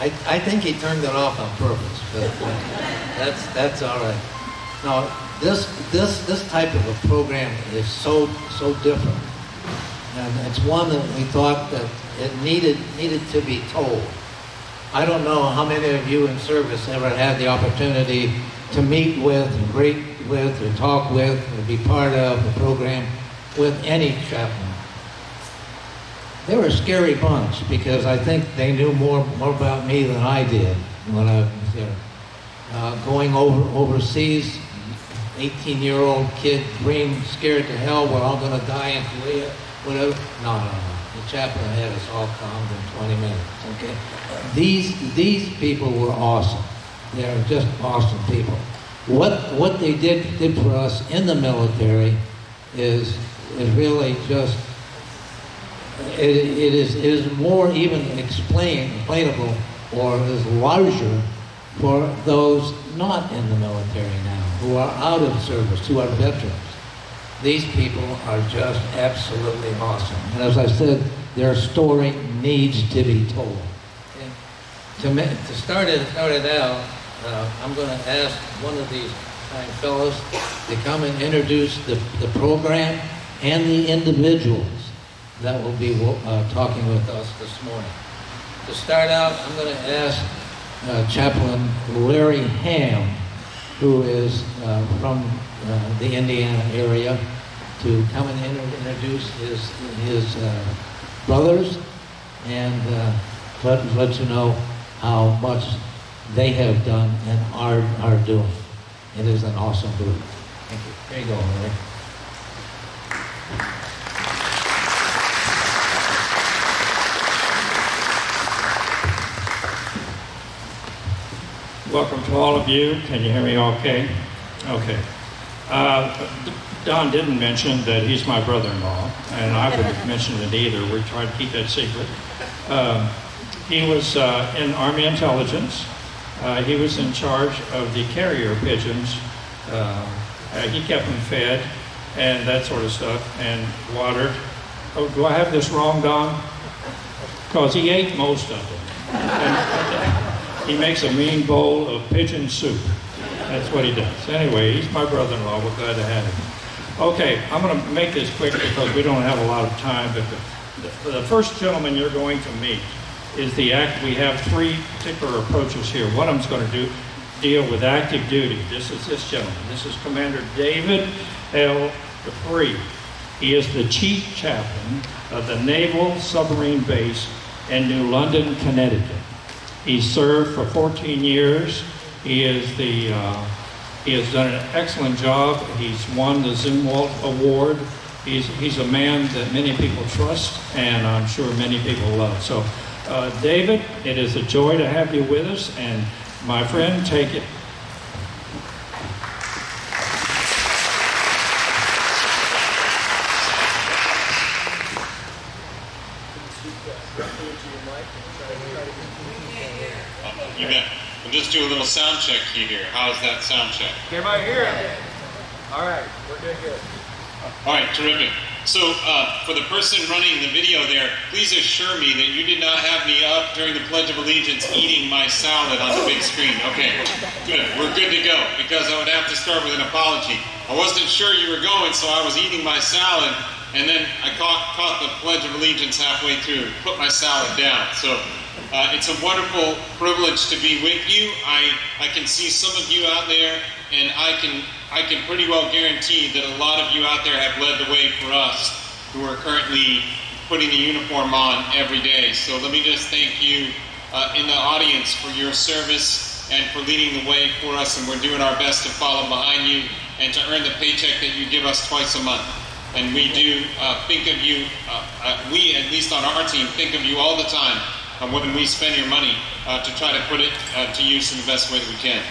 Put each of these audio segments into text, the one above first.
I think he turned it off on purpose, but that's all right. Now, this type of a program is so different, and it's one that we thought that it needed to be told. I don't know how many of you in service ever had the opportunity to meet with, and greet with, or talk with, or be part of a program with any chaplain. They were a scary bunch because I think they knew more about me than I did when I was there. Going overseas, 18-year-old kid, scared to hell, we're all going to die in Korea, whatever. No. The chaplain had us all calmed in 20 minutes, okay? These people were awesome. They're just awesome people. What they did for us in the military is really just, it is more even explainable, or is larger for those not in the military now, who are out of service, who are veterans. These people are just absolutely awesome. And as I said, their story needs to be told. Okay? To start it out, I'm going to ask one of these fine fellows to come and introduce the program and the individuals that will be talking with us this morning. To start out, I'm going to ask Chaplain Larry Hamm, who is from the Indiana area, to come and introduce his brothers and let you know how much they have done and are doing. It is an awesome group. Thank you. There you go, Larry. Welcome to all of you. Can you hear me okay? Okay. Don didn't mention that he's my brother-in-law, and I wouldn't have mentioned it either. We tried to keep that secret. He was in Army Intelligence. He was in charge of the carrier pigeons. He kept them fed and that sort of stuff, and watered. Oh, do I have this wrong, Don? Because he ate most of them. And he makes a mean bowl of pigeon soup. That's what he does. Anyway, he's my brother-in-law. We're glad to have him. Okay, I'm going to make this quick because we don't have a lot of time, but the first gentleman you're going to meet is we have three particular approaches here. One of them's going to deal with active duty. This is this gentleman. This is Commander David L. Duprey. He is the Chief Chaplain of the Naval Submarine Base in New London, Connecticut. He served for 14 years. He has done an excellent job. He's won the Zumwalt Award. He's a man that many people trust, and I'm sure many people love. So, David, it is a joy to have you with us, and my friend, take it. You bet. We'll just do a little sound check here. How's that sound check? Can I hear it? All right, we're doing good. All right, terrific. So for the person running the video there, please assure me that you did not have me up during the Pledge of Allegiance eating my salad on the big screen. Okay, good. We're good to go, because I would have to start with an apology. I wasn't sure you were going, so I was eating my salad, and then I caught the Pledge of Allegiance halfway through, put my salad down. So it's a wonderful privilege to be with you. I can see some of you out there, and I can pretty well guarantee that a lot of you out there have led the way for us who are currently putting the uniform on every day. So let me just thank you in the audience for your service and for leading the way for us, and we're doing our best to follow behind you and to earn the paycheck that you give us twice a month. And we do think of you, we at least on our team think of you all the time when we spend your money to try to put it to use in the best way that we can.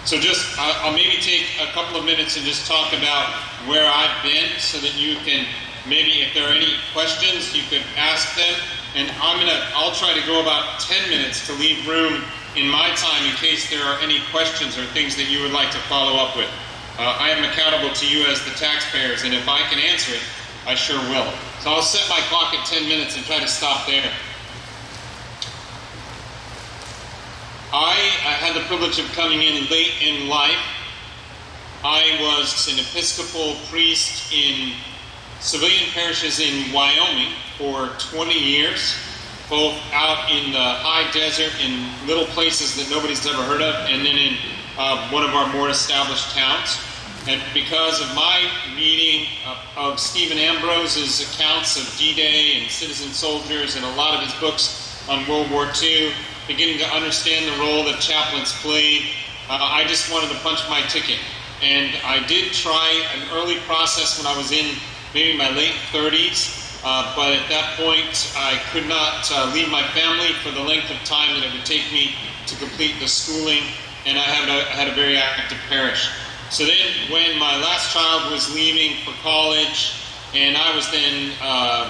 So I'll maybe take a couple of minutes and just talk about where I've been, so that you can, maybe if there are any questions, you could ask them. And I'll try to go about 10 minutes to leave room in my time in case there are any questions or things that you would like to follow up with. I am accountable to you as the taxpayers, and if I can answer it, I sure will. So I'll set my clock at 10 minutes and try to stop there. I had the privilege of coming in late in life. I was an Episcopal priest in civilian parishes in Wyoming for 20 years, both out in the high desert in little places that nobody's ever heard of, and then in one of our more established towns. And because of my reading of Stephen Ambrose's accounts of D-Day and citizen soldiers and a lot of his books on World War II, beginning to understand the role that chaplains played, I just wanted to punch my ticket. And I did try an early process when I was in maybe my late 30s, but at that point I could not leave my family for the length of time that it would take me to complete the schooling, and I had a very active parish. So then when my last child was leaving for college and I was then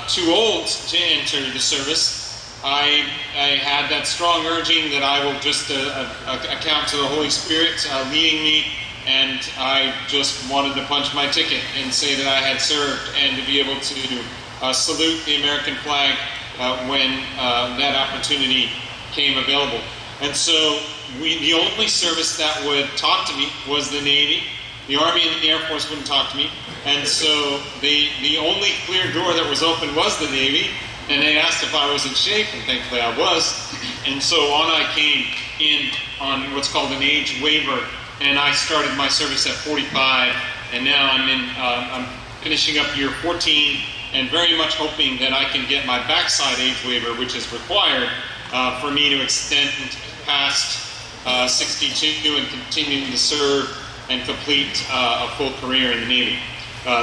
too old to enter the service, I had that strong urging that I will just account to the Holy Spirit leading me, and I just wanted to punch my ticket and say that I had served and to be able to salute the American flag when that opportunity came available. And so the only service that would talk to me was the Navy. The Army and the Air Force wouldn't talk to me. And so the only clear door that was open was the Navy. And they asked if I was in shape, and thankfully I was. And so on I came in on what's called an age waiver. And I started my service at 45. And now I'm finishing up year 14 and very much hoping that I can get my backside age waiver, which is required for me to extend past 62 and continue to serve and complete a full career in the Navy.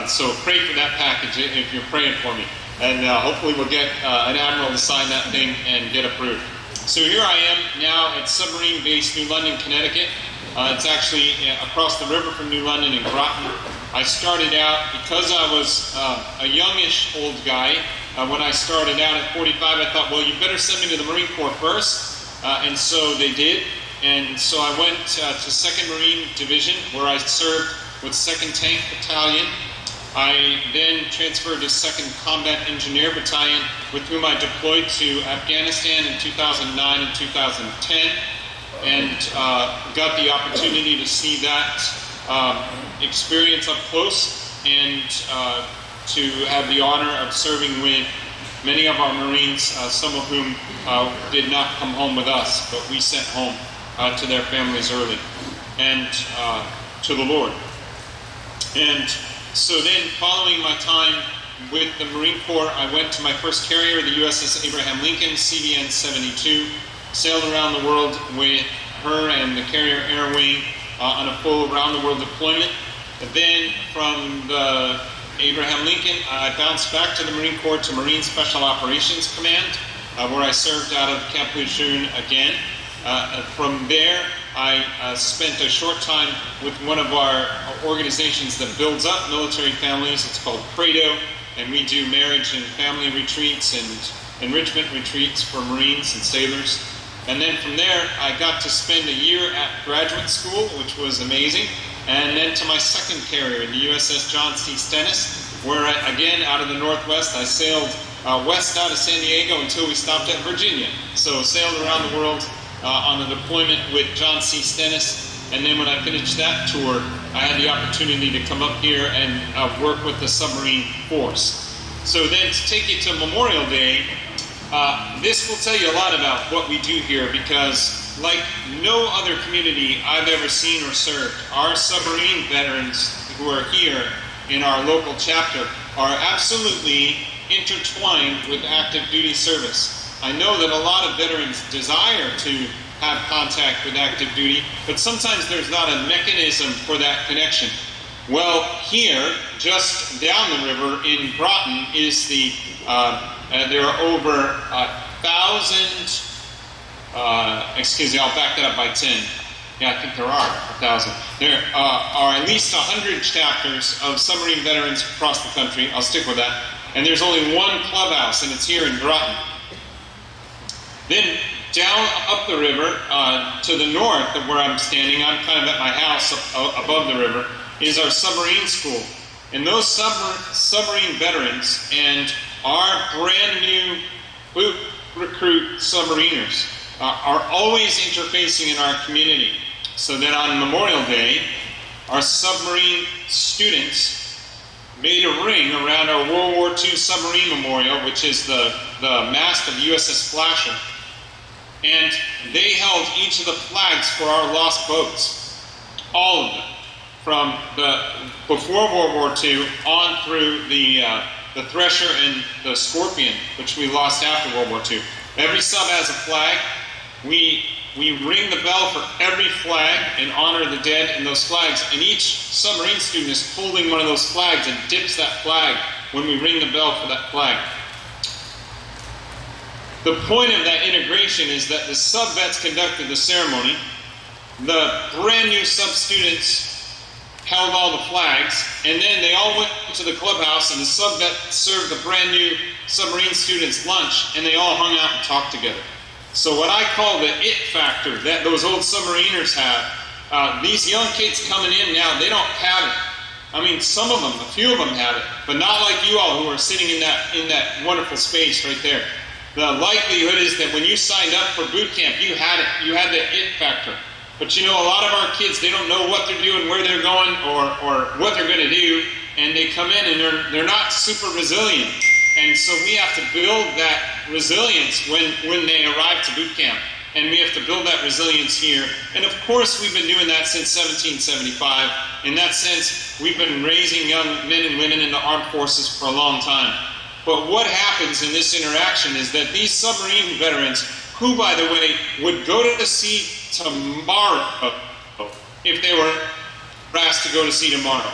So pray for that package if you're praying for me. And hopefully we'll get an admiral to sign that thing and get approved. So here I am now at submarine base New London, Connecticut. It's actually across the river from New London in Groton. I started out, because I was a youngish old guy, when I started out at 45, I thought, well, you better send me to the Marine Corps first. And so they did. And so I went to 2nd Marine Division, where I served with 2nd Tank Battalion. I then transferred to 2nd Combat Engineer Battalion, with whom I deployed to Afghanistan in 2009 and 2010, and got the opportunity to see that experience up close, and to have the honor of serving with many of our Marines, some of whom did not come home with us, but we sent home to their families early, and to the Lord. And so then, following my time with the Marine Corps, I went to my first carrier, the USS Abraham Lincoln, CVN 72, sailed around the world with her and the carrier Air Wing on a full around-the-world deployment. And then from the Abraham Lincoln, I bounced back to the Marine Corps to Marine Special Operations Command, where I served out of Camp Lejeune again. From there, I spent a short time with one of our organizations that builds up military families. It's called Credo, and we do marriage and family retreats and enrichment retreats for Marines and sailors. And then from there, I got to spend a year at graduate school, which was amazing. And then to my second carrier, the USS John C. Stennis, where, again, out of the Northwest, I sailed west out of San Diego until we stopped at Virginia. So sailed around the world on the deployment with John C. Stennis. And then when I finished that tour, I had the opportunity to come up here and work with the submarine force. So then to take you to Memorial Day, this will tell you a lot about what we do here, because like no other community I've ever seen or served, our submarine veterans who are here in our local chapter are absolutely intertwined with active duty service. I know that a lot of veterans desire to have contact with active duty, but sometimes there's not a mechanism for that connection. Well, here, just down the river in Groton, is the there are over 1,000. I'll back that up by 10. Yeah, I think there are 1,000. There are at least 100 chapters of submarine veterans across the country. I'll stick with that. And there's only one clubhouse, and it's here in Groton. Then down up the river to the north of where I'm standing, I'm kind of at my house above the river, is our submarine school. And those submarine veterans and our brand new recruit submariners are always interfacing in our community. So that on Memorial Day, our submarine students made a ring around our World War II submarine memorial, which is the mast of USS Flasher. And they held each of the flags for our lost boats. All of them. From before World War II on through the Thresher and the Scorpion, which we lost after World War II. Every sub has a flag. We ring the bell for every flag and honor the dead in those flags. And each submarine student is holding one of those flags and dips that flag when we ring the bell for that flag. The point of that integration is that the sub-vets conducted the ceremony. The brand new sub-students held all the flags, and then they all went to the clubhouse, and the sub-vet served the brand new submarine students lunch, and they all hung out and talked together. So what I call the it factor that those old submariners have, these young kids coming in now, they don't have it. I mean, some of them, a few of them have it, but not like you all who are sitting in that wonderful space right there. The likelihood is that when you signed up for boot camp, you had it. You had the it factor. But you know, a lot of our kids, they don't know what they're doing, where they're going, or what they're going to do, and they come in and they're not super resilient. And so we have to build that resilience when they arrive to boot camp. And we have to build that resilience here. And of course, we've been doing that since 1775. In that sense, we've been raising young men and women in the armed forces for a long time. But what happens in this interaction is that these submarine veterans, who, by the way, would go to sea tomorrow if they were asked to go to sea tomorrow.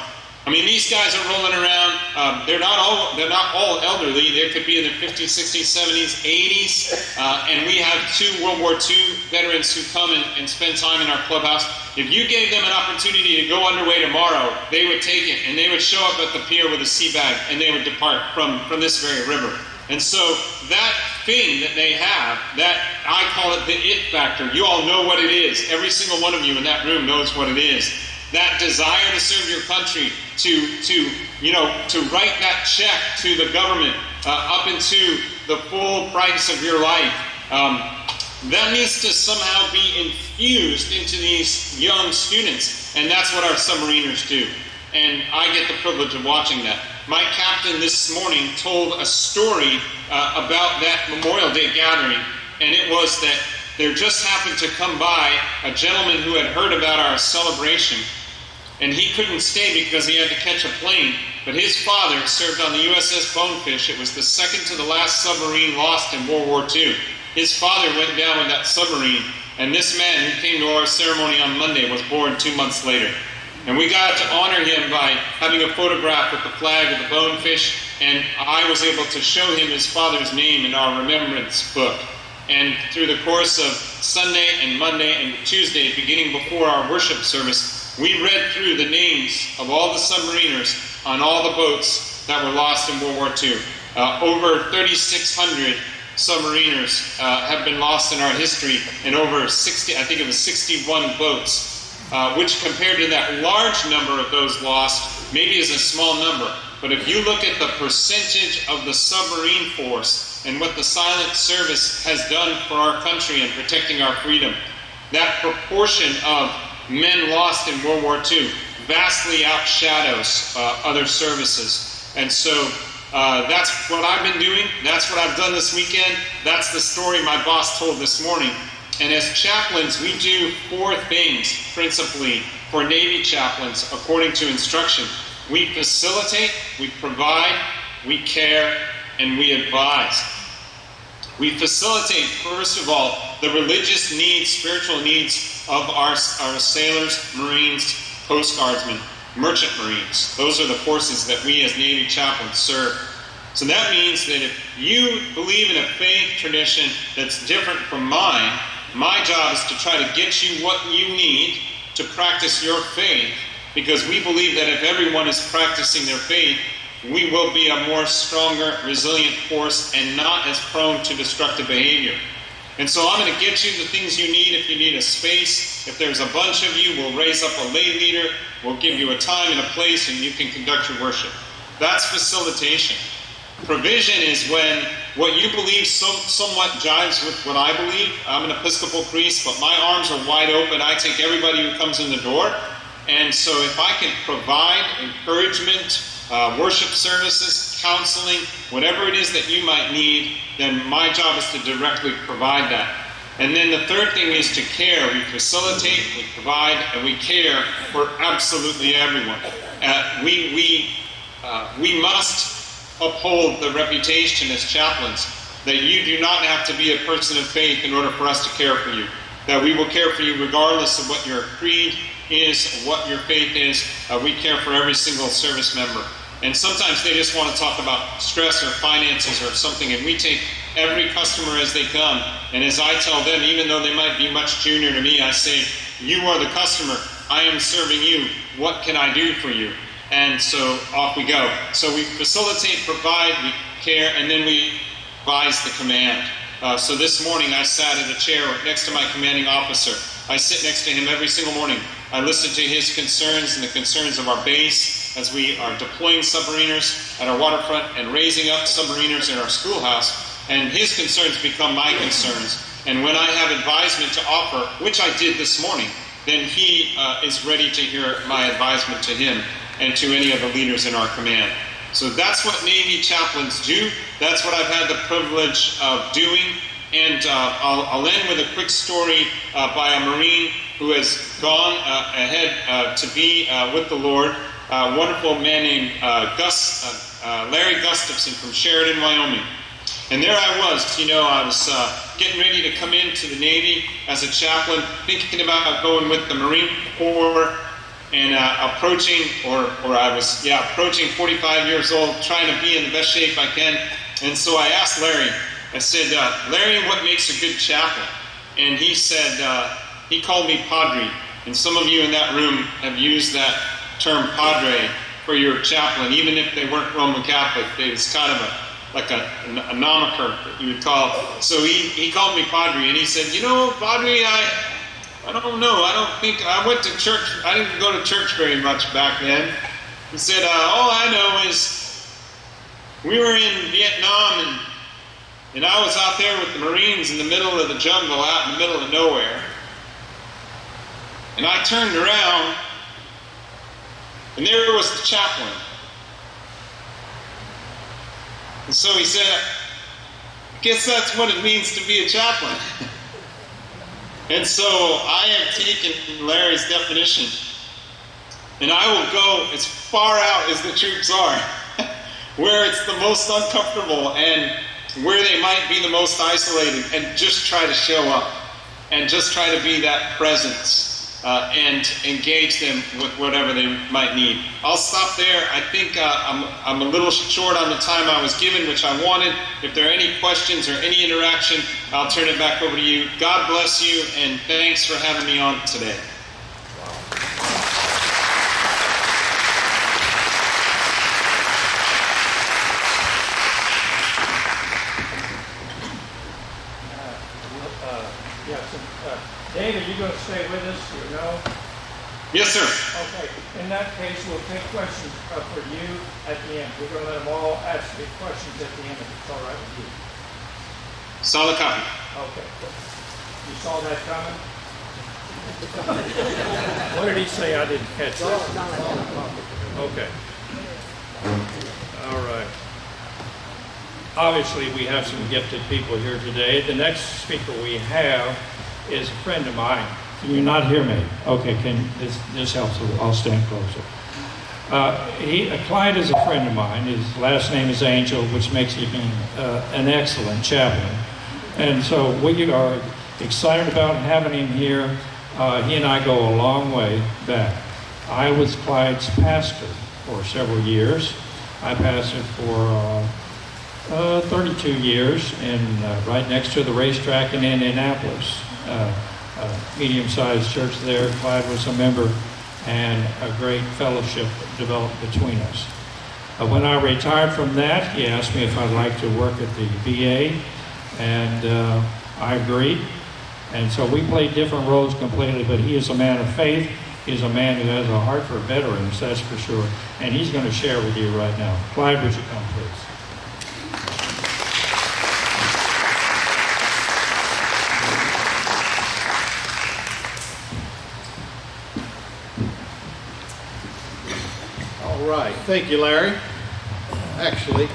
I mean, these guys are rolling around. They're not all elderly. They could be in their 50s, 60s, 70s, 80s. And we have 2 World War II veterans who come and spend time in our clubhouse. If you gave them an opportunity to go underway tomorrow, they would take it, and they would show up at the pier with a sea bag, and they would depart from this very river. And so that thing that they have, that I call it the it factor. You all know what it is. Every single one of you in that room knows what it is. That desire to serve your country, to write that check to the government up into the full price of your life. That needs to somehow be infused into these young students, and that's what our submariners do. And I get the privilege of watching that. My captain this morning told a story about that Memorial Day gathering, and it was that there just happened to come by a gentleman who had heard about our celebration, and he couldn't stay because he had to catch a plane, but his father served on the USS Bonefish. It was the second to the last submarine lost in World War II. His father went down with that submarine, and this man who came to our ceremony on Monday was born 2 months later. And we got to honor him by having a photograph with the flag of the Bonefish, and I was able to show him his father's name in our remembrance book. And through the course of Sunday and Monday and Tuesday, beginning before our worship service, we read through the names of all the submariners on all the boats that were lost in World War II. Over 3,600 submariners have been lost in our history, and over 60, I think it was 61 boats. Which compared to that large number of those lost, maybe is a small number. But if you look at the percentage of the submarine force and what the silent service has done for our country in protecting our freedom, that proportion of men lost in World War II vastly outshadows other services. And so that's what I've been doing. That's what I've done this weekend. That's the story my boss told this morning. And as chaplains, we do 4 things, principally, for Navy chaplains, according to instruction. We facilitate, we provide, we care, and we advise. We facilitate, first of all, the religious needs, spiritual needs of our sailors, Marines, Coast Guardsmen, Merchant Marines. Those are the forces that we as Navy chaplains serve. So that means that if you believe in a faith tradition that's different from mine, my job is to try to get you what you need to practice your faith, because we believe that if everyone is practicing their faith, we will be a more stronger, resilient force and not as prone to destructive behavior. And so I'm going to get you the things you need. If you need a space, if there's a bunch of you, we'll raise up a lay leader, we'll give you a time and a place, and you can conduct your worship. That's facilitation. Provision is when what you believe somewhat jives with what I believe. I'm an Episcopal priest, but my arms are wide open. I take everybody who comes in the door. And so if I can provide encouragement, worship services, counseling, whatever it is that you might need, then my job is to directly provide that. And then the third thing is to care. We facilitate, we provide, and we care for absolutely everyone. We must uphold the reputation as chaplains that you do not have to be a person of faith in order for us to care for you. That we will care for you regardless of what your creed is, what your faith is. We care for every single service member. And sometimes they just want to talk about stress or finances or something, and we take every customer as they come. And as I tell them, even though they might be much junior to me, I say, you are the customer. I am serving you. What can I do for you? And so off we go. So we facilitate, provide, we care, and then we advise the command. So this morning I sat in a chair next to my commanding officer. I sit next to him every single morning. I listen to his concerns and the concerns of our base as we are deploying submariners at our waterfront and raising up submariners in our schoolhouse. And his concerns become my concerns. And when I have advisement to offer, which I did this morning, then he is ready to hear my advisement to him and to any of the leaders in our command. So that's what Navy chaplains do. That's what I've had the privilege of doing. And I'll end with a quick story by a Marine who has gone ahead to be with the Lord. A wonderful man named Larry Gustafson from Sheridan, Wyoming. And there I was, I was getting ready to come into the Navy as a chaplain, thinking about going with the Marine Corps, and approaching 45 years old, trying to be in the best shape I can. And so I asked Larry, I said, Larry, what makes a good chaplain? And he said, he called me Padre. And some of you in that room have used that term Padre for your chaplain, even if they weren't Roman Catholic. It's kind of a moniker that you would call. So he called me Padre, and he said, Padre, I don't know. I don't think I went to church. I didn't go to church very much back then. He said, all I know is we were in Vietnam, and I was out there with the Marines in the middle of the jungle, out in the middle of nowhere. And I turned around, and there was the chaplain. And so he said, I guess that's what it means to be a chaplain. And so I have taken Larry's definition, and I will go as far out as the troops are, where it's the most uncomfortable and where they might be the most isolated, and just try to show up and just try to be that presence and engage them with whatever they might need. I'll stop there. I think I'm a little short on the time I was given, which I wanted. If there are any questions or any interaction, I'll turn it back over to you. God bless you, and thanks for having me on today. David, you going to stay with us, Yes, sir. Okay. In that case, we'll take questions for you at the end. We're going to let them all ask the questions at the end, if it's all right with you. Solid copy. Okay. You saw that coming? What did he say? I didn't catch that. Okay. All right. Obviously, we have some gifted people here today. The next speaker we have is a friend of mine. Can you not hear me? Okay, this helps. I'll stand closer. Clyde is a friend of mine. His last name is Angel, which makes him an excellent chaplain. And so we are excited about having him here. He and I go a long way back. I was Clyde's pastor for several years. I pastored for 32 years right next to the racetrack in Indianapolis. Medium-sized church there. Clyde was a member, and a great fellowship developed between us. When I retired from that, he asked me if I'd like to work at the VA, and I agreed. And so we played different roles completely, but he is a man of faith. He's a man who has a heart for veterans, that's for sure. And he's going to share with you right now. Clyde, would you come, please? All right, thank you, Larry. Actually,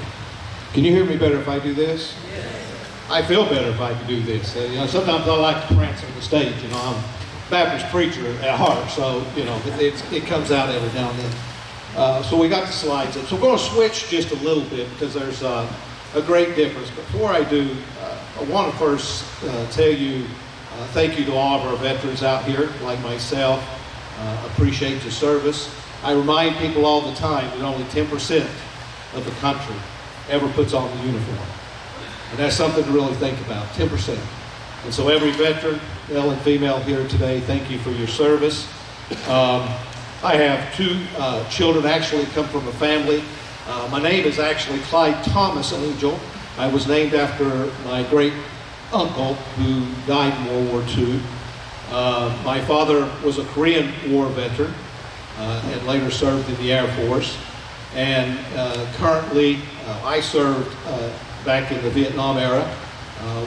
can you hear me better if I do this? Yes. I feel better if I can do this. Sometimes I like to prance on the stage. I'm a Baptist preacher at heart, so it comes out every now and then. So we got the slides up. So we're going to switch just a little bit because there's a great difference. Before I do, I want to first tell you thank you to all of our veterans out here, like myself. Appreciate your service. I remind people all the time that only 10% of the country ever puts on the uniform. And that's something to really think about, 10%. And so every veteran, male and female here today, thank you for your service. I have two children actually come from a family. My name is actually Clyde Thomas Angel. I was named after my great uncle who died in World War II. My father was a Korean War veteran and later served in the Air Force. And currently I served back in the Vietnam era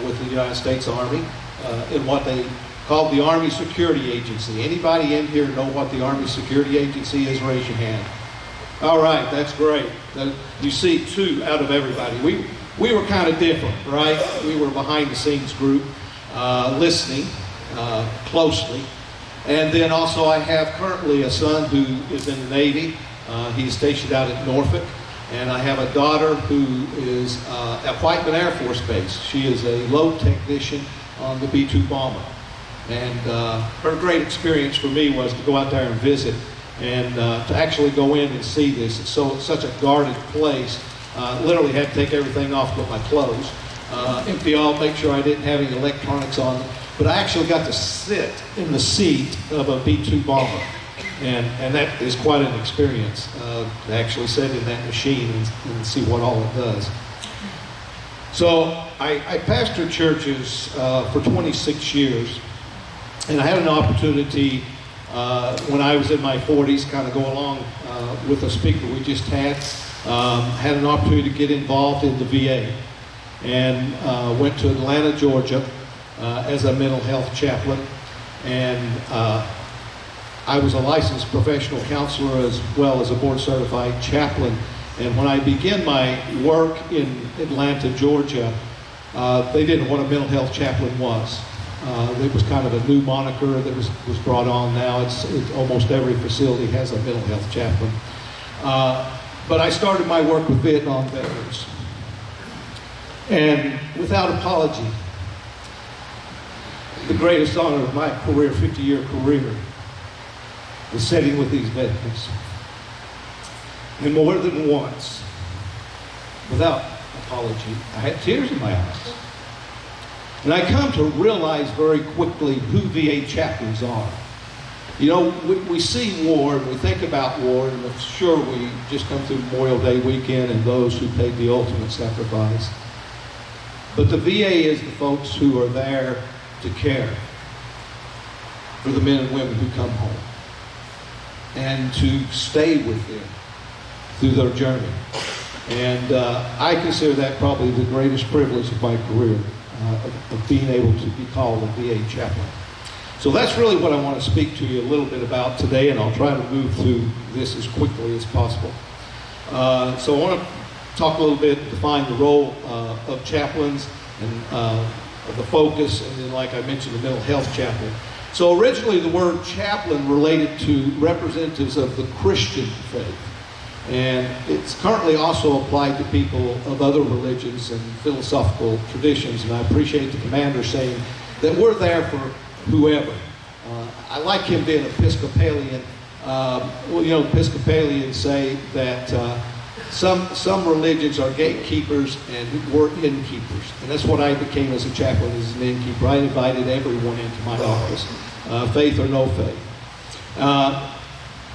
with the United States Army in what they called the Army Security Agency. Anybody in here know what the Army Security Agency is? Raise your hand. All right, that's great. You see two out of everybody. We were kind of different, right? We were behind the scenes group, listening closely. And then also I have currently a son who is in the Navy. He's stationed out at Norfolk. And I have a daughter who is at Whiteman Air Force Base. She is a load technician on the B-2 bomber. And her great experience for me was to go out there and visit and to actually go in and see this. It's such a guarded place. Literally had to take everything off but my clothes. Empty all, make sure I didn't have any electronics on them. But I actually got to sit in the seat of a B-2 bomber. And that is quite an experience to actually sit in that machine and see what all it does. So I pastored churches for 26 years, and I had an opportunity when I was in my 40s, kind of go along with a speaker we just had an opportunity to get involved in the VA, and went to Atlanta, Georgia as a mental health chaplain, and I was a licensed professional counselor as well as a board-certified chaplain. And when I began my work in Atlanta, Georgia, they didn't know what a mental health chaplain was. It was kind of a new moniker that was brought on now. It's almost every facility has a mental health chaplain. But I started my work with Vietnam veterans. And without apology, the greatest honor of my career, 50-year career, was sitting with these veterans. And more than once, without apology, I had tears in my eyes. And I come to realize very quickly who VA chaplains are. We see war and we think about war, and I'm sure we just come through Memorial Day weekend and those who paid the ultimate sacrifice. But the VA is the folks who are there to care for the men and women who come home and to stay with them through their journey. And I consider that probably the greatest privilege of my career, of being able to be called a VA chaplain. So that's really what I want to speak to you a little bit about today, and I'll try to move through this as quickly as possible. So I want to talk a little bit, define the role of chaplains and the focus, and then, like I mentioned, the mental health chaplain. So originally the word chaplain related to representatives of the Christian faith. And it's currently also applied to people of other religions and philosophical traditions. And I appreciate the commander saying that we're there for whoever. I like him being Episcopalian. Episcopalians say that some religions are gatekeepers and we're innkeepers. And that's what I became as a chaplain, as an innkeeper. I invited everyone into my office, faith or no faith.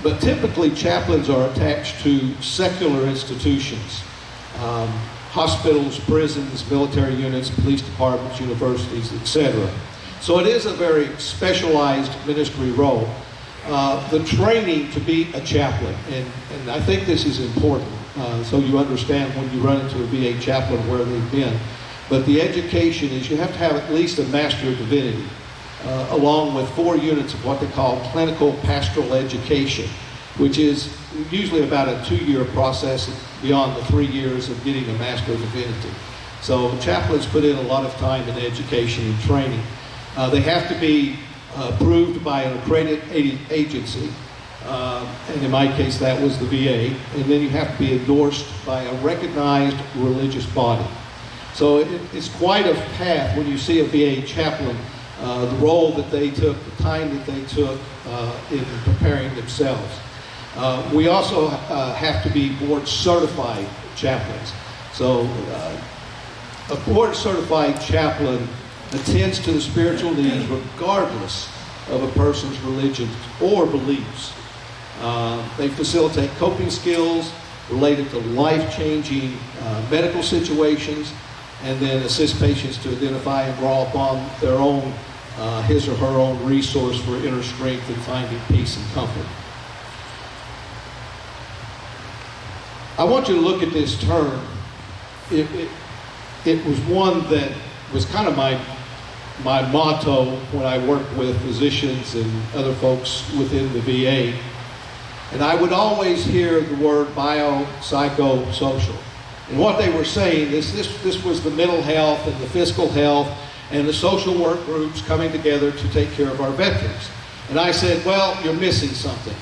But typically chaplains are attached to secular institutions, hospitals, prisons, military units, police departments, universities, etc. So it is a very specialized ministry role. The training to be a chaplain, and I think this is important, so you understand when you run into a VA chaplain where they've been. But the education is you have to have at least a Master of Divinity, along with 4 units of what they call clinical pastoral education. which is usually about a 2-year process beyond the 3 years of getting a Master of Divinity. So chaplains put in a lot of time in education and training. They have to be approved by an accredited agency, and in my case that was the VA, and then you have to be endorsed by a recognized religious body. So it's quite a path when you see a VA chaplain, the role that they took, the time that they took in preparing themselves. We also have to be board certified chaplains. So a board certified chaplain attends to the spiritual needs regardless of a person's religion or beliefs. They facilitate coping skills related to life-changing medical situations, and then assist patients to identify and draw upon their own, his or her own resource for inner strength and finding peace and comfort. I want you to look at this term. It was one that was kind of my motto when I worked with physicians and other folks within the VA. And I would always hear the word biopsychosocial. And what they were saying is this was the mental health and the physical health and the social work groups coming together to take care of our veterans. And I said, well, you're missing something.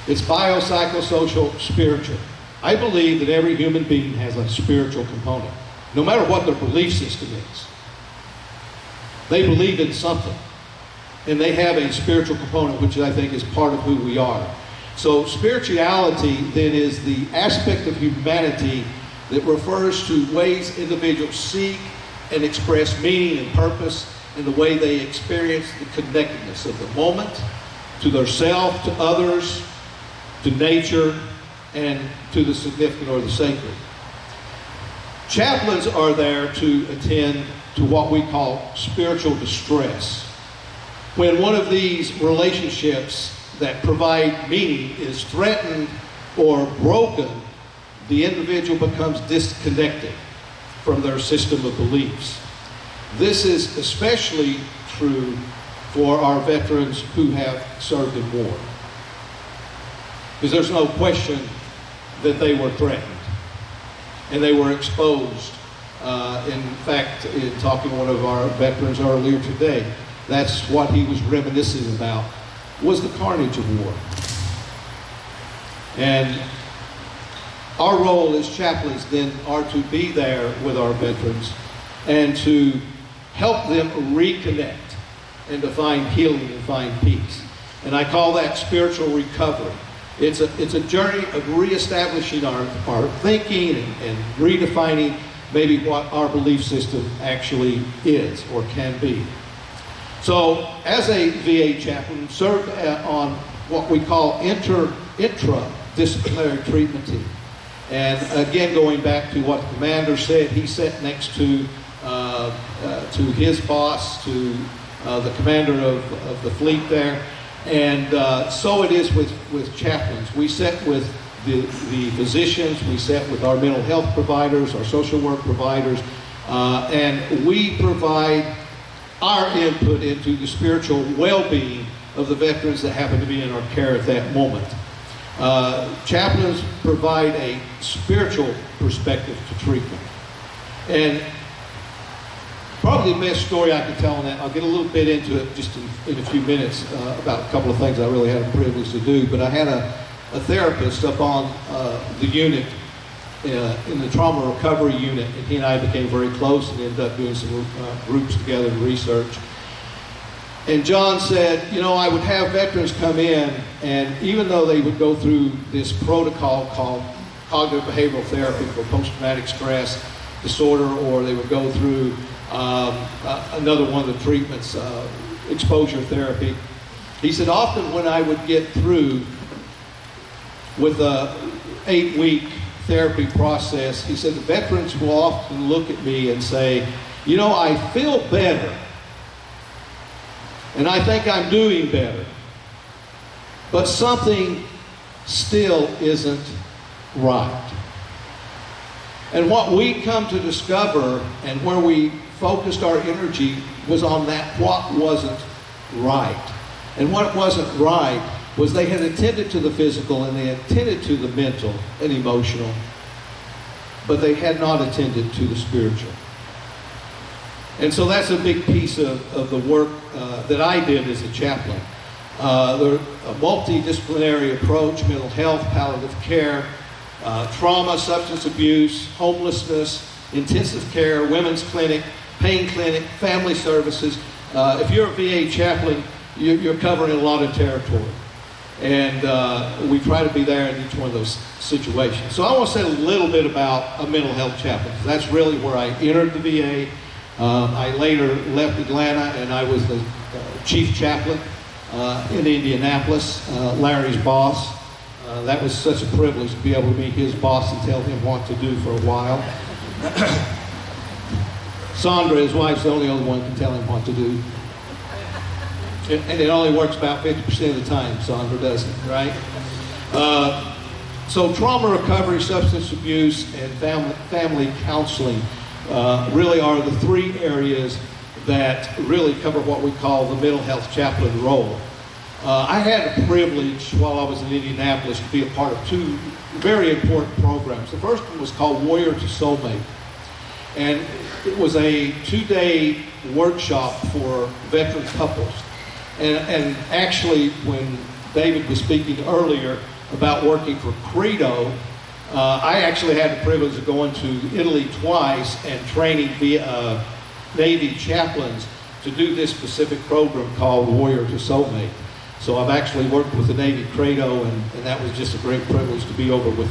It's biopsychosocial spiritual. I believe that every human being has a spiritual component, no matter what their belief system is. They believe in something, and they have a spiritual component, which I think is part of who we are. So spirituality then is the aspect of humanity that refers to ways individuals seek and express meaning and purpose in the way they experience the connectedness of the moment, to their self, to others, to nature, and to the significant or the sacred. Chaplains are there to attend to what we call spiritual distress. When one of these relationships that provide meaning is threatened or broken, the individual becomes disconnected from their system of beliefs. This is especially true for our veterans who have served in war, because there's no question that they were threatened and they were exposed. In fact, in talking to one of our veterans earlier today, that's what he was reminiscing about, was the carnage of war. And our role as chaplains then are to be there with our veterans and to help them reconnect and to find healing and find peace. And I call that spiritual recovery. It's a journey of reestablishing our thinking and redefining maybe what our belief system actually is or can be. So as a VA chaplain, served on what we call intra-disciplinary treatment team. And again, going back to what the commander said, he sat next to his boss, to the commander of the fleet there. And so it is with chaplains. We sit with the physicians, we sit with our mental health providers, our social work providers, and we provide our input into the spiritual well-being of the veterans that happen to be in our care at that moment. Chaplains provide a spiritual perspective to treatment. And probably the best story I can tell on that, I'll get a little bit into it just in a few minutes about a couple of things I really had a privilege to do, but I had a therapist up on the unit, in the trauma recovery unit, and he and I became very close and ended up doing some groups together and research. And John said, you know, I would have veterans come in, and even though they would go through this protocol called cognitive behavioral therapy for post-traumatic stress disorder, or they would go through another one of the treatments, exposure therapy. He said, often when I would get through with a 8-week therapy process, he said, the veterans will often look at me and say, you know, I feel better, and I think I'm doing better, but something still isn't right. And what we come to discover, and where we focused our energy, was on that what wasn't right. And what wasn't right was they had attended to the physical and they attended to the mental and emotional, but they had not attended to the spiritual. And so that's a big piece of the work that I did as a chaplain. A multidisciplinary approach, mental health, palliative care, trauma, substance abuse, homelessness, intensive care, women's clinic, pain clinic, family services. If you're a VA chaplain, you're covering a lot of territory. And we try to be there in each one of those situations. So I want to say a little bit about a mental health chaplain, because that's really where I entered the VA. I later left Atlanta and I was the chief chaplain in Indianapolis, Larry's boss. That was such a privilege to be able to be his boss and tell him what to do for a while. Sandra, his wife's the only other one who can tell him what to do. And it only works about 50% of the time, Sandra doesn't, right? So trauma recovery, substance abuse, and family counseling really are the three areas that really cover what we call the mental health chaplain role. I had a privilege while I was in Indianapolis to be a part of two very important programs. The first one was called Warrior to Soulmate. And it was a 2-day workshop for veteran couples. And actually, when David was speaking earlier about working for Credo, I actually had the privilege of going to Italy twice and training the Navy chaplains to do this specific program called Warrior to Soulmate. So I've actually worked with the Navy Credo, and that was just a great privilege to be over with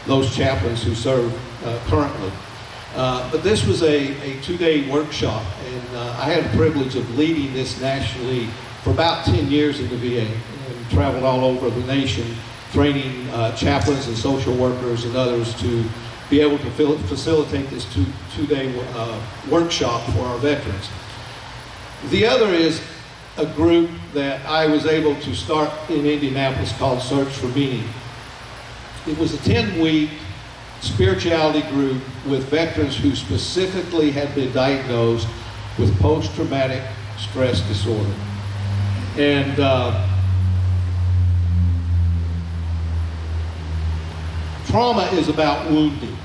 those chaplains who serve currently. But this was a 2-day workshop, and I had the privilege of leading this nationally for about 10 years in the VA, and traveled all over the nation, training chaplains and social workers and others to be able to facilitate this two-day workshop for our veterans. The other is a group that I was able to start in Indianapolis called Search for Meaning. It was a 10-week spirituality group with veterans who specifically had been diagnosed with post-traumatic stress disorder. And trauma is about wounding.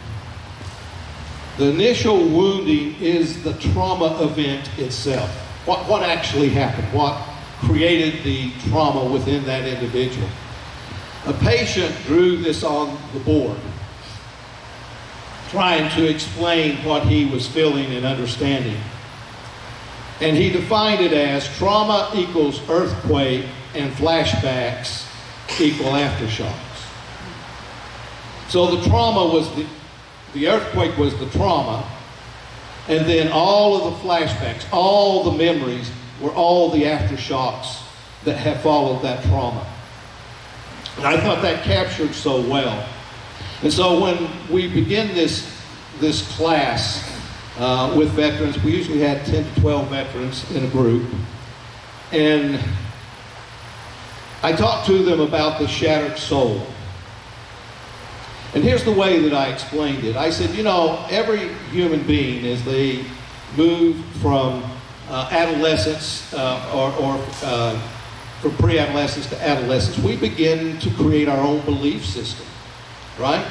The initial wounding is the trauma event itself. What actually happened? What created the trauma within that individual? A patient drew this on the board, trying to explain what he was feeling and understanding. And he defined it as trauma equals earthquake and flashbacks equal aftershocks. So the trauma was the earthquake was the trauma, and then all of the flashbacks, all the memories were all the aftershocks that have followed that trauma. And I thought that captured so well. And so when we begin this class with veterans, we usually had 10 to 12 veterans in a group, and I talked to them about the shattered soul. And here's the way that I explained it. I said, you know, every human being, as they move from adolescence or from pre-adolescence to adolescence, we begin to create our own belief system, right?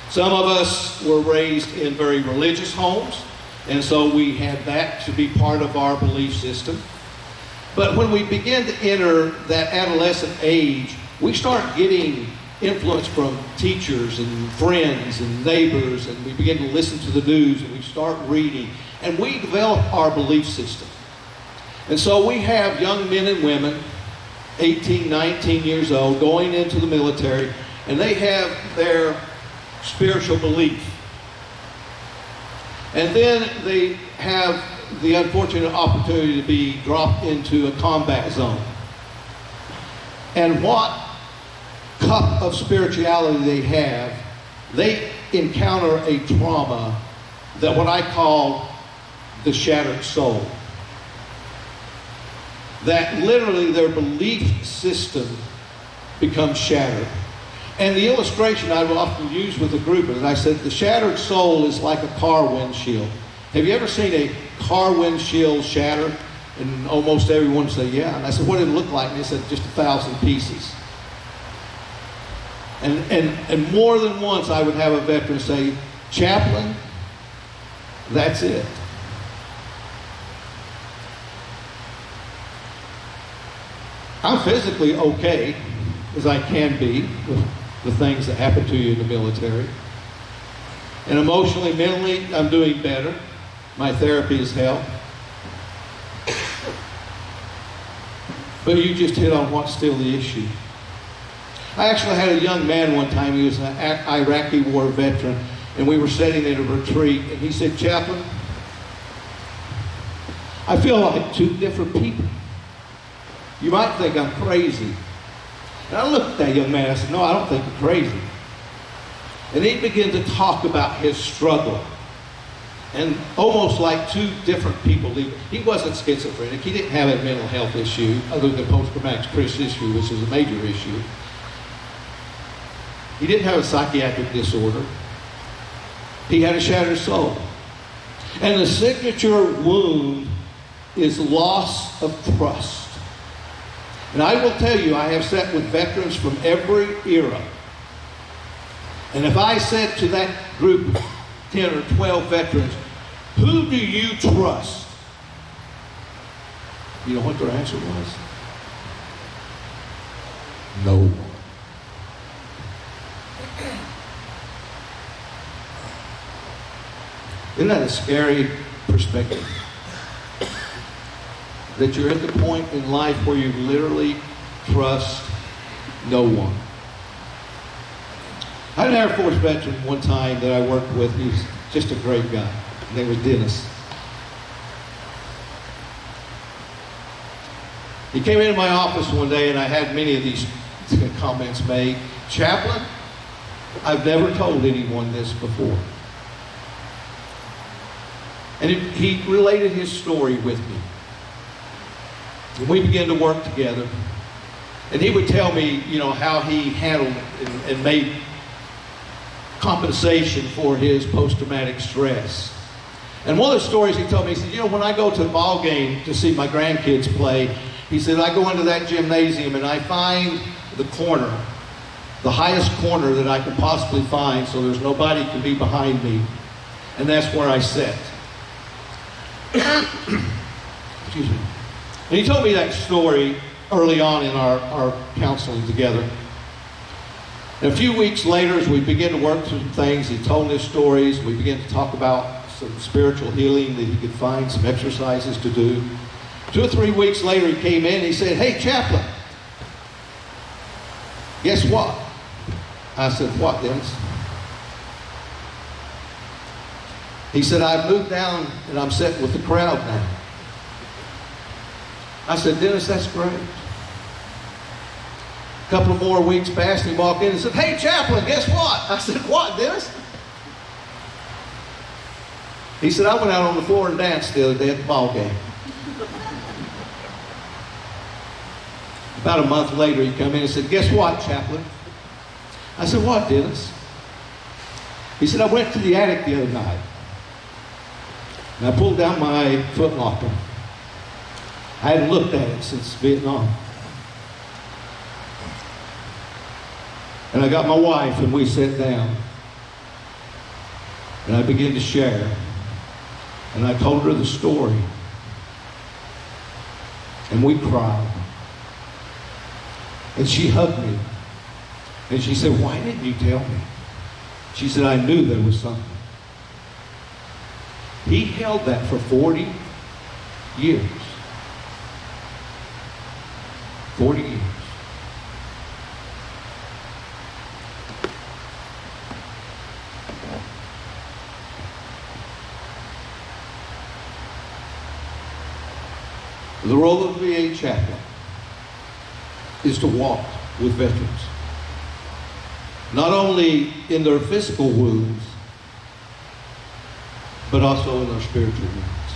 Some of us were raised in very religious homes, and so we had that to be part of our belief system. But when we begin to enter that adolescent age, we start getting influence from teachers and friends and neighbors, and we begin to listen to the news, and we start reading, and we develop our belief system. And so we have young men and women, 18, 19 years old, going into the military, and they have their spiritual belief. And then they have the unfortunate opportunity to be dropped into a combat zone. And what cup of spirituality they have, they encounter a trauma that what I call the shattered soul. That literally their belief system becomes shattered. And the illustration I will often use with a group is I said the shattered soul is like a car windshield. Have you ever seen a car windshield shatter? And almost everyone said, yeah. And I said, what did it look like? And they said, just 1,000 pieces. And more than once I would have a veteran say, Chaplain, that's it. I'm physically okay, as I can be, with the things that happen to you in the military. And emotionally, mentally, I'm doing better. My therapy has helped. But you just hit on what's still the issue. I actually had a young man one time, he was an Iraqi war veteran, and we were sitting at a retreat, and he said, Chaplain, I feel like two different people. You might think I'm crazy. And I looked at that young man, I said, no, I don't think you're crazy. And he began to talk about his struggle. And almost like two different people. He wasn't schizophrenic. He didn't have a mental health issue other than post-traumatic stress issue, which is a major issue. He didn't have a psychiatric disorder. He had a shattered soul. And the signature wound is loss of trust. And I will tell you, I have sat with veterans from every era. And if I said to that group of 10 or 12 veterans, who do you trust? You know what their answer was? No one. Isn't that a scary perspective? That you're at the point in life where you literally trust no one. I had an Air Force veteran one time that I worked with. He was just a great guy. His name was Dennis. He came into my office one day, and I had many of these comments made. Chaplain, I've never told anyone this before. And he related his story with me. And we began to work together. And he would tell me, you know, how he handled and made compensation for his post-traumatic stress. And one of the stories he told me, he said, you know, when I go to a ball game to see my grandkids play, he said, I go into that gymnasium and I find the corner, the highest corner that I can possibly find so there's nobody can be behind me. And that's where I sit. Excuse me. And he told me that story early on in our counseling together. And a few weeks later, as we began to work through some things, he told his stories. We began to talk about some spiritual healing that he could find, some exercises to do. 2 or 3 weeks later, he came in and he said, hey, Chaplain, guess what? I said, what, Dennis? He said, I've moved down and I'm sitting with the crowd now. I said, Dennis, that's great. A couple of more weeks passed and he walked in and said, hey, Chaplain, guess what? I said, what, Dennis? He said, I went out on the floor and danced the other day at the ball game. About a month later, he come in and said, guess what, Chaplain? I said, what, Dennis? He said, I went to the attic the other night. And I pulled down my foot locker. I hadn't looked at it since Vietnam. And I got my wife and we sat down. And I began to share. And I told her the story. And we cried. And she hugged me. And she said, why didn't you tell me? She said, I knew there was something. He held that for 40 years. 40 years. The role of the VA chaplain is to walk with veterans. Not only in their physical wounds, but also in their spiritual wounds.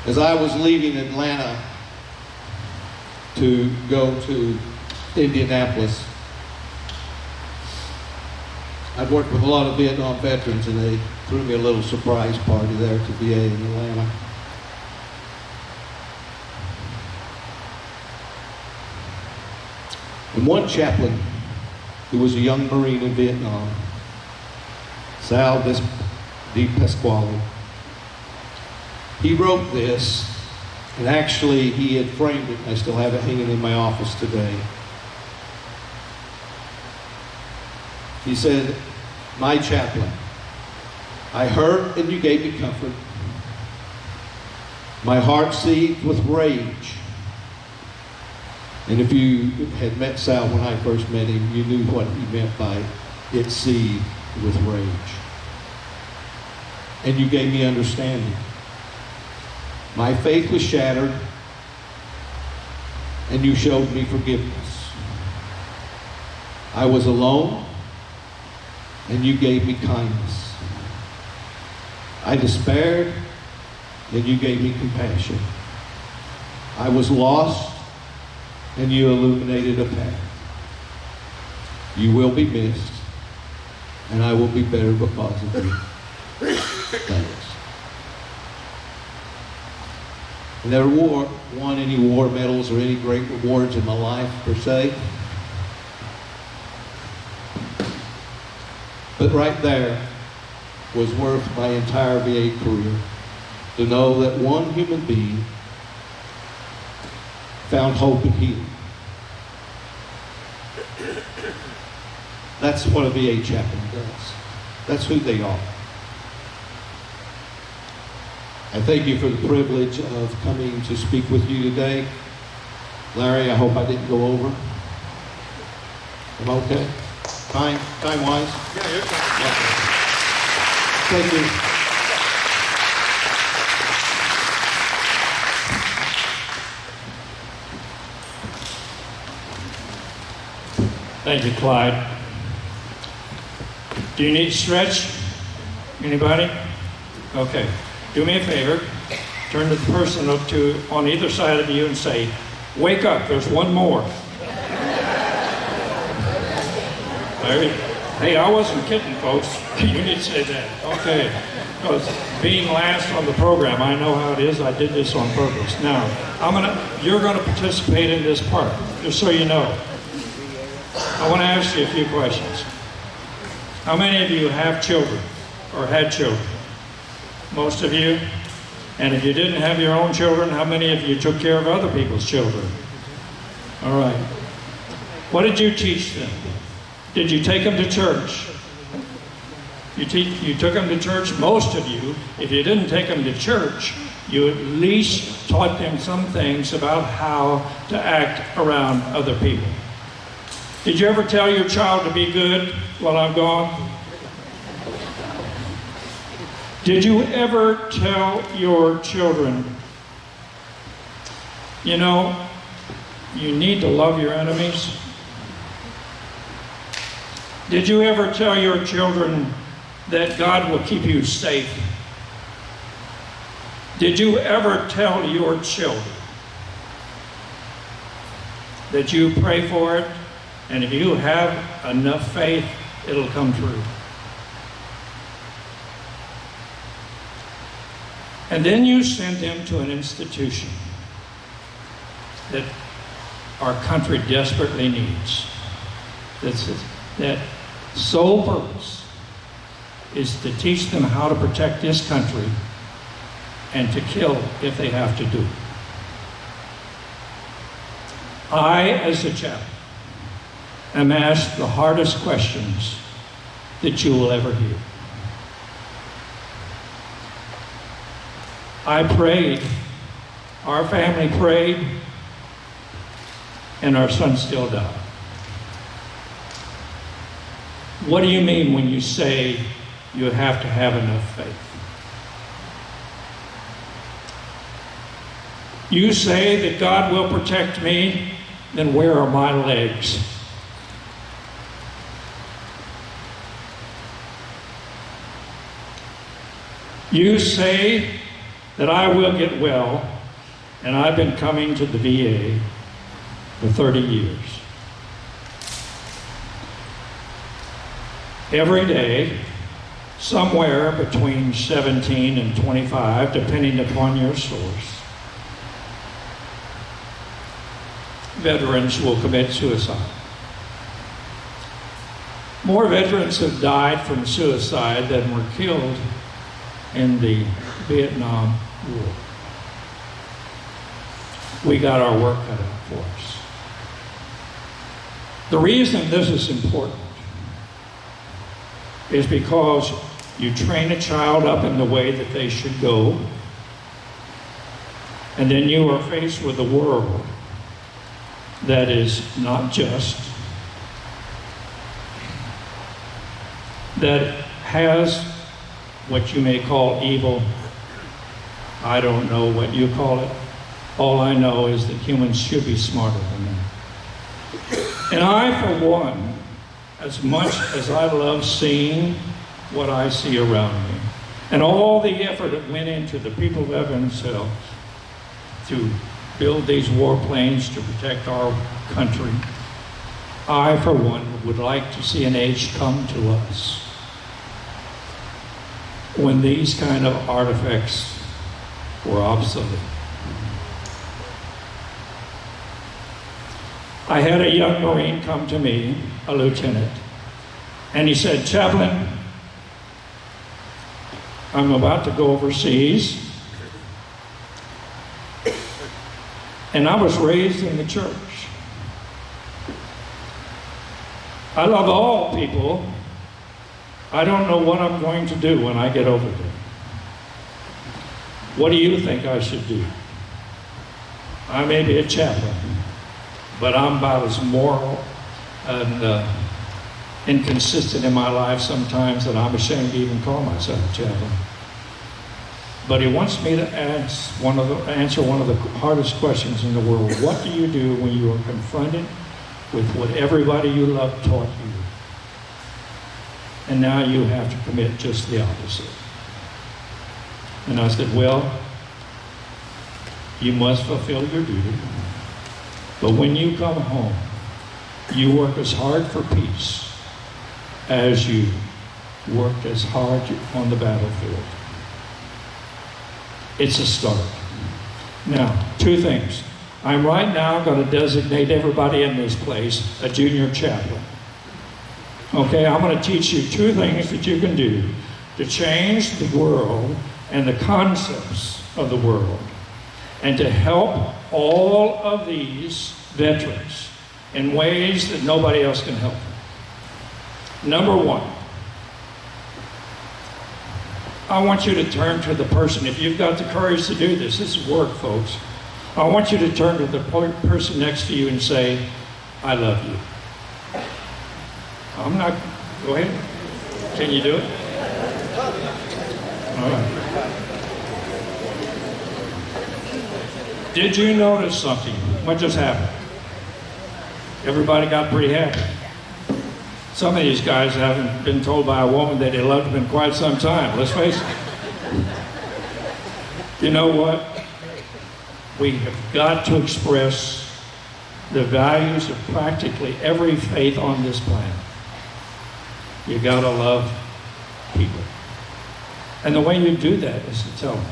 As I was leaving Atlanta to go to Indianapolis, I'd worked with a lot of Vietnam veterans, and they threw me a little surprise party there at the VA in Atlanta. And one chaplain who was a young Marine in Vietnam, Sal Di Pasquale, he wrote this, and actually he had framed it. I still have it hanging in my office today. He said, "My chaplain, I heard and you gave me comfort. My heart seethed with rage." And if you had met Sal when I first met him, you knew what he meant by it seethed with rage. "And you gave me understanding. My faith was shattered, and you showed me forgiveness. I was alone, and you gave me kindness. I despaired, and you gave me compassion. I was lost, and you illuminated a path. You will be missed, and I will be better because of you. Thanks." I never won any war medals or any great rewards in my life, per se. But right there was worth my entire VA career, to know that one human being found hope and healing. That's what a VA chaplain does. That's who they are. I thank you for the privilege of coming to speak with you today. Larry, I hope I didn't go over. Am I okay? Time-wise? Yeah, you're fine. Thank you. Thank you, Clyde. Do you need a stretch? Anybody? Okay. Do me a favor. Turn to the person up to on either side of you and say, "Wake up, there's one more." Larry, hey, I wasn't kidding, folks. You need to say that. Okay. Because being last on the program, I know how it is. I did this on purpose. Now, you're gonna participate in this part, just so you know. I want to ask you a few questions. How many of you have children or had children? Most of you. And if you didn't have your own children, how many of you took care of other people's children? All right. What did you teach them? Did you take them to church? You took them to church, most of you. If you didn't take them to church, you at least taught them some things about how to act around other people. Did you ever tell your child to be good while I'm gone? Did you ever tell your children, you know, you need to love your enemies? Did you ever tell your children that God will keep you safe? Did you ever tell your children that you pray for it, and if you have enough faith, it'll come true? And then you send them to an institution that our country desperately needs. That sole purpose is to teach them how to protect this country and to kill if they have to do it. I, as a chaplain, am asked the hardest questions that you will ever hear. I prayed, our family prayed, and our son still died. What do you mean when you say you have to have enough faith? You say that God will protect me, then where are my legs? You say that I will get well, and I've been coming to the VA for 30 years. every day, somewhere between 17 and 25, depending upon your source, veterans will commit suicide. More veterans have died from suicide than were killed in the Vietnam War. We got our work cut out for us. The reason this is important is because you train a child up in the way that they should go, and then you are faced with a world that is not just, that has what you may call evil. I don't know what you call it. All I know is that humans should be smarter than that. And I, for one, as much as I love seeing what I see around me, and all the effort that went into the people of Evansville to build these warplanes to protect our country, I, for one, would like to see an age come to us when these kind of artifacts were obsolete. I had a young Marine come to me, a lieutenant, and he said, "Chaplain, I'm about to go overseas, and I was raised in the church. I love all people. I don't know what I'm going to do when I get over there. What do you think I should do? I may be a chaplain, but I'm about as moral and inconsistent in my life sometimes that I'm ashamed to even call myself a chaplain." But he wants me to answer one of the hardest questions in the world. What do you do when you are confronted with what everybody you love taught you? And now you have to commit just the opposite. And I said, well, you must fulfill your duty. But when you come home, you work as hard for peace as you worked as hard on the battlefield. It's a start. Now, two things. I'm right now going to designate everybody in this place a junior chaplain. Okay, I'm going to teach you two things that you can do to change the world and the concepts of the world, and to help all of these veterans in ways that nobody else can help them. Number one, I want you to turn to the person, if you've got the courage to do this, this is work, folks. I want you to turn to the person next to you and say, "I love you." I'm not, go ahead. Can you do it? All right. Did you notice something? What just happened? Everybody got pretty happy. Some of these guys haven't been told by a woman that they loved them in quite some time, let's face it. You know what? We have got to express the values of practically every faith on this planet. You gotta love people. And the way you do that is to tell them.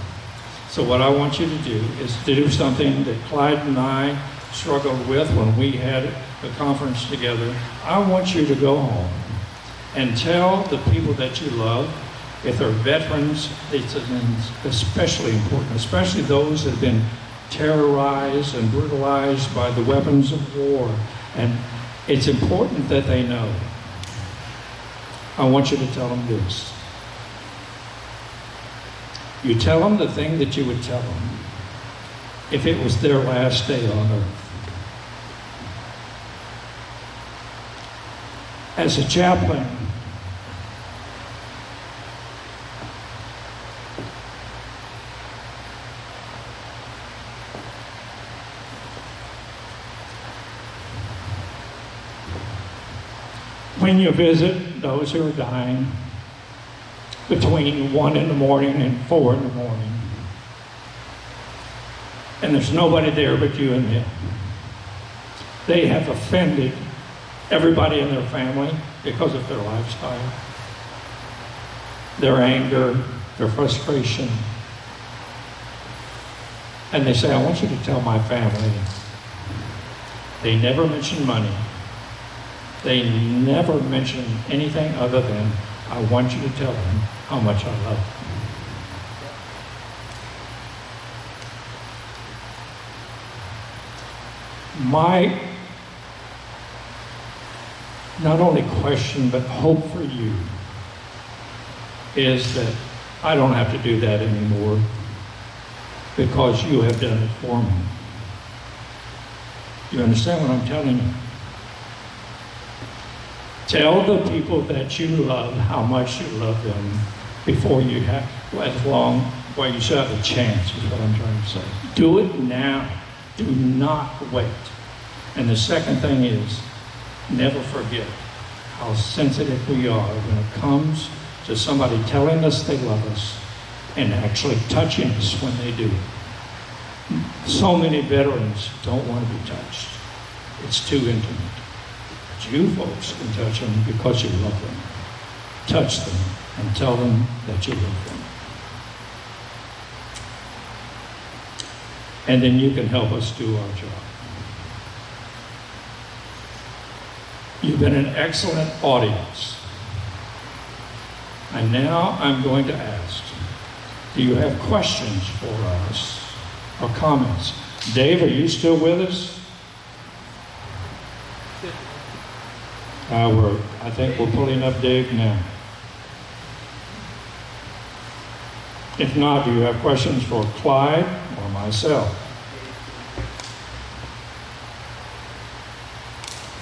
So what I want you to do is to do something that Clyde and I struggled with when we had a conference together. I want you to go home and tell the people that you love, if they're veterans, it's especially important, especially those that have been terrorized and brutalized by the weapons of war. And it's important that they know. I want you to tell them this. You tell them the thing that you would tell them if it was their last day on earth. As a chaplain, when you visit those who are dying between 1 in the morning and 4 in the morning, and there's nobody there but you and them, they have offended everybody in their family because of their lifestyle. their anger, their frustration. And they say, I want you to tell my family. They never mention money. They never mention anything other than, I want you to tell them how much I love them. My not only question but hope for you is that I don't have to do that anymore because you have done it for me. You understand what I'm telling you? Tell the people that you love how much you love them before you have, as long, well, you should have a chance is what I'm trying to say. Do it now. Do not wait. And the second thing is, never forget how sensitive we are when it comes to somebody telling us they love us and actually touching us when they do it. So many veterans don't want to be touched. It's too intimate. But you folks can touch them because you love them. Touch them and tell them that you love them. And then you can help us do our job. You've been an excellent audience. And now I'm going to ask, do you have questions for us or comments? Dave, are you still with us? I think we're pulling up Dave now. If not, do you have questions for Clyde or myself?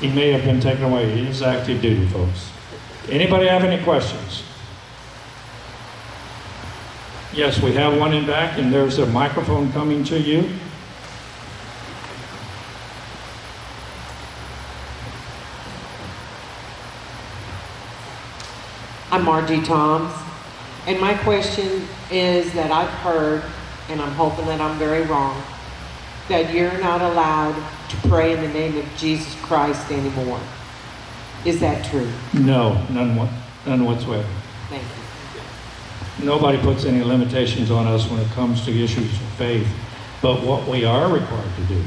He may have been taken away. He is active duty, folks. Anybody have any questions? Yes, we have one in back, and there's a microphone coming to you. I'm Margie Toms, and my question is that I've heard, and I'm hoping that I'm very wrong, that you're not allowed to pray in the name of Jesus Christ anymore. Is that true? No, none whatsoever. Thank you. Nobody puts any limitations on us when it comes to issues of faith. But what we are required to do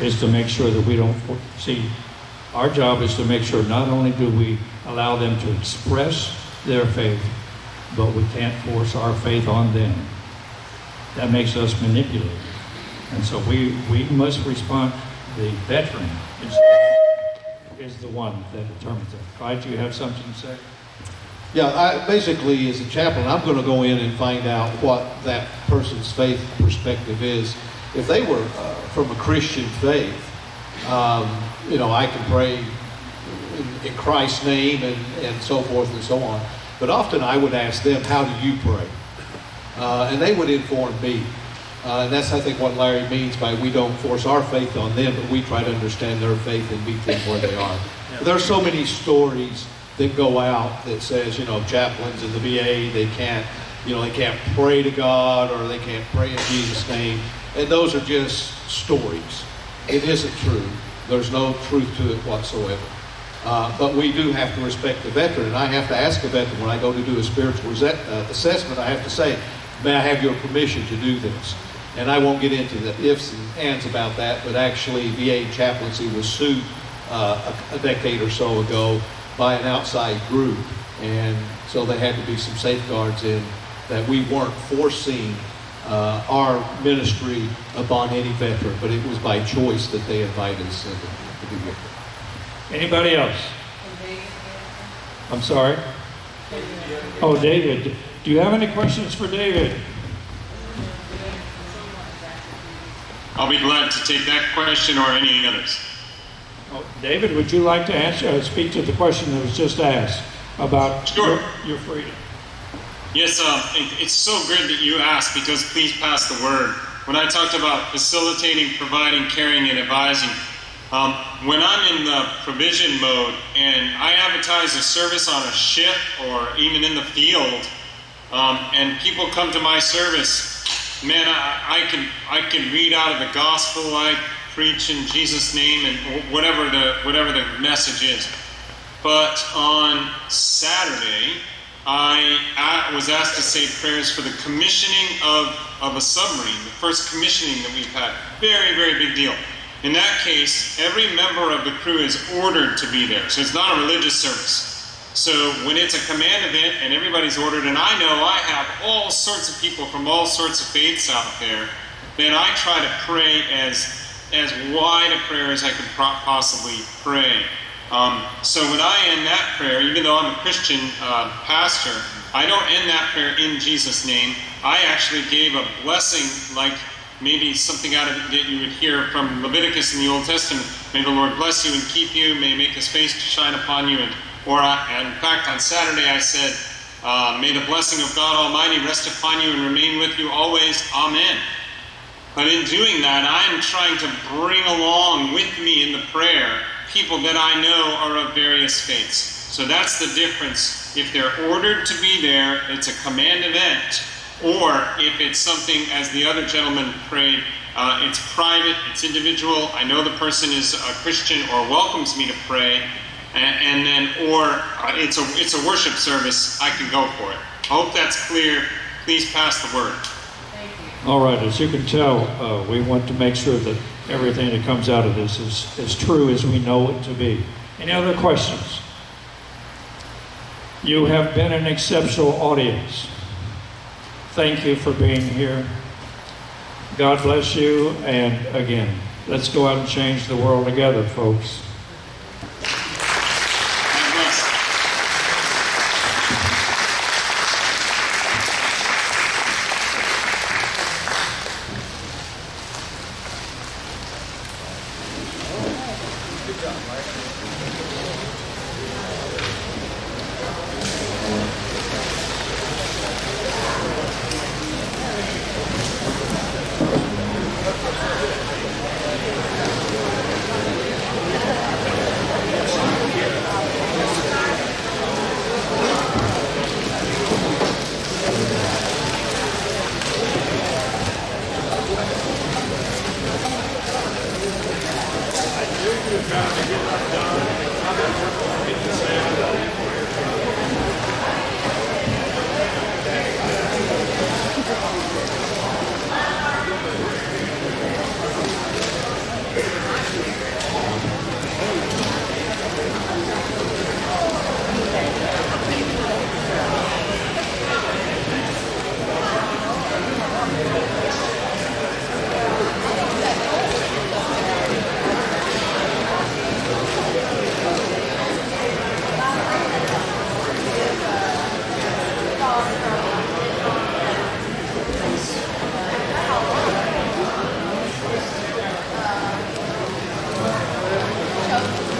is to make sure that we don't see. Our job is to make sure not only do we allow them to express their faith, but we can't force our faith on them. That makes us manipulative. And so we must respond. The veteran is the one that determines that. Clyde, do you have something to say? Yeah, basically, as a chaplain, I'm going to go in and find out what that person's faith perspective is. If they were from a Christian faith, I can pray in Christ's name and so forth and so on. But often I would ask them, how do you pray? And they would inform me. And that's, I think, what Larry means by we don't force our faith on them, but we try to understand their faith and meet them where they are. There are so many stories that go out that says, chaplains in the VA, they can't pray to God or they can't pray in Jesus' name. And those are just stories. It isn't true. There's no truth to it whatsoever. But we do have to respect the veteran. And I have to ask a veteran when I go to do a spiritual assessment, I have to say, may I have your permission to do this? And I won't get into the ifs and ands about that, but actually VA chaplaincy was sued a decade or so ago by an outside group. And so there had to be some safeguards in that we weren't forcing our ministry upon any veteran, but it was by choice that they invited us to be with them. Anybody else? I'm sorry? Oh, David. Do you have any questions for David? I'll be glad to take that question or any others. Oh, David, would you like to speak to the question that was just asked about your freedom? Yes, it's so good that you asked, because please pass the word. When I talked about facilitating, providing, caring, and advising, when I'm in the provision mode and I advertise a service on a ship or even in the field, and people come to my service, man, I can read out of the gospel, I preach in Jesus' name, and whatever the message is. But on Saturday, I was asked to say prayers for the commissioning of a submarine, the first commissioning that we've had. Very, very big deal. In that case, every member of the crew is ordered to be there, so it's not a religious service. So when it's a command event and everybody's ordered, and I know I have all sorts of people from all sorts of faiths out there, then I try to pray as wide a prayer as I could possibly pray. So when I end that prayer, even though I'm a Christian pastor, I don't end that prayer in Jesus' name. I actually gave a blessing, like maybe something out of it that you would hear from Leviticus in the Old Testament. May the Lord bless you and keep you. May he make his face to shine upon you. And in fact, on Saturday I said, may the blessing of God Almighty rest upon you and remain with you always. Amen. But in doing that, I'm trying to bring along with me in the prayer people that I know are of various faiths. So that's the difference. If they're ordered to be there, it's a command event. Or if it's something, as the other gentleman prayed, it's private, it's individual. I know the person is a Christian or welcomes me to pray, and then, or it's a worship service, I can go for it. I hope that's clear. Please pass the word. All right, as you can tell, we want to make sure that everything that comes out of this is as true as we know it to be. Any other questions? You have been an exceptional audience. Thank you for being here. God bless you, and again, let's go out and change the world together, folks. I've been working